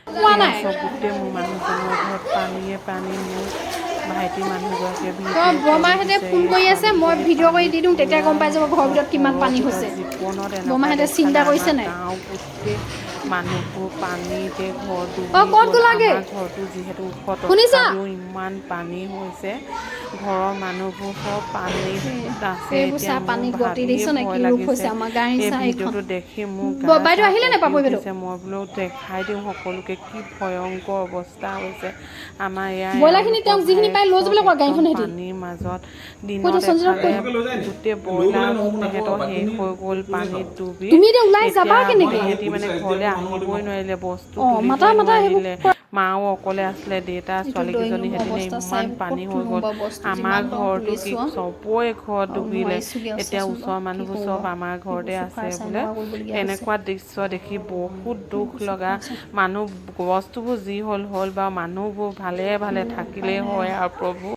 পোৱা নাই গোটেই মোৰ মানুহজনৰ ঘৰত পানীয়ে পানী। মোৰ ভাইটি মানুহগৰাকীয়ে তই ভিডিঅ' কৰি বৰমাহঁতে দিছে ফোন এই কৰি আছে মই ছোৱালীজনী ভিডিঅ' কৰি পানীত দি দিওঁ তেতিয়া পুৰা গম পাই যাব ঘৰৰ ভিতৰত কিমান ঘৰৰ পানী ভিতৰত হৈছে জীৱনত এনেকুৱা বৰমাহঁতে দেখা চিন্তা নাই কৰিছে আমাৰ নাই গাঁও গোটেই মানুহবোৰ পানীতে ঘৰ অ ডুবি ক'ত গ'ল গ'লাগে আমাৰ ঘৰটো যিহেতু ওখ শুনিছা তথাপিও ইমান পানী হৈছে ঘৰৰ মানুহবোৰ চব পানীত আছে এইবোৰ এতিয়া চাহ মোৰ পানীত গতি ভাবিয়ে দেখিছ নাই ভয় কি ৰূপ লাগিছে হৈছে আমাৰ গাড়ী এই চাহ এইখন ভিডিঅ'টো দেখি মোৰ গা বাইদেউ চা আহিলে নে কঁপি পাপৰি বাইদেউ উঠিছে মই বোলো দেখাই দিওঁ সকলোকে কি ভয়ংকৰ অৱস্থা হৈছে আমাৰ ইয়াৰ ব্ৰইলাৰখিনি এওঁলোকৰ তেওঁক যিখিনি ভায়েক পাই লৈ চব যাবলৈ কোৱা একদম গাড়ীখন সেতি পানীৰ মাজত কৈ দিনত দে সঞ্জিতক কৈ এফালে দে গোটেই ব্ৰইলাৰ তেহেঁতৰ শেষ হৈ গ'ল পানীত ডুবি তুমি এতিয়া ওলাই যাবা এতিয়া কেনেকে সিহঁতি মানে ঘৰলৈ আহিবই নোৱাৰিলে বস্তু অ মাতা তুলিবই মাতা সেইবোৰ নোৱাৰিলে মাও অকলে আছিলে দেউতা এইটো ড্ৰয়িং ছোৱালীকেইজনী ৰুমৰ সেদিনে অৱস্থা চাই ইমান ক'ত পানী হৈ তোলো গ'ল বাৰু বস্তু আমাৰ যিমান পাওঁ ঘৰটো কি তুলিছো চবৰে ঘৰত আৰু ডুবিলে নোৱাৰিছোগে আৰু এতিয়া চাচোন বাৰু ওচৰৰ কি মানুহবোৰ কৰো চব বাৰু আমাৰ এইবোৰ ঘৰতে চুফাৰ আছে চাই বোলে এনেকুৱা কৰিবলগীয়া হৈছে এনেকুৱা দৃশ্য দেখি বহুত দুখ এইবোৰ লগা চুফাৰ চাই মানুহ বস্তুবোৰ যি হ'ল বাৰু মানুহবোৰ ভালে ভালে মানে উপায় থাকিলেই নাই হয় আৰু প্ৰভু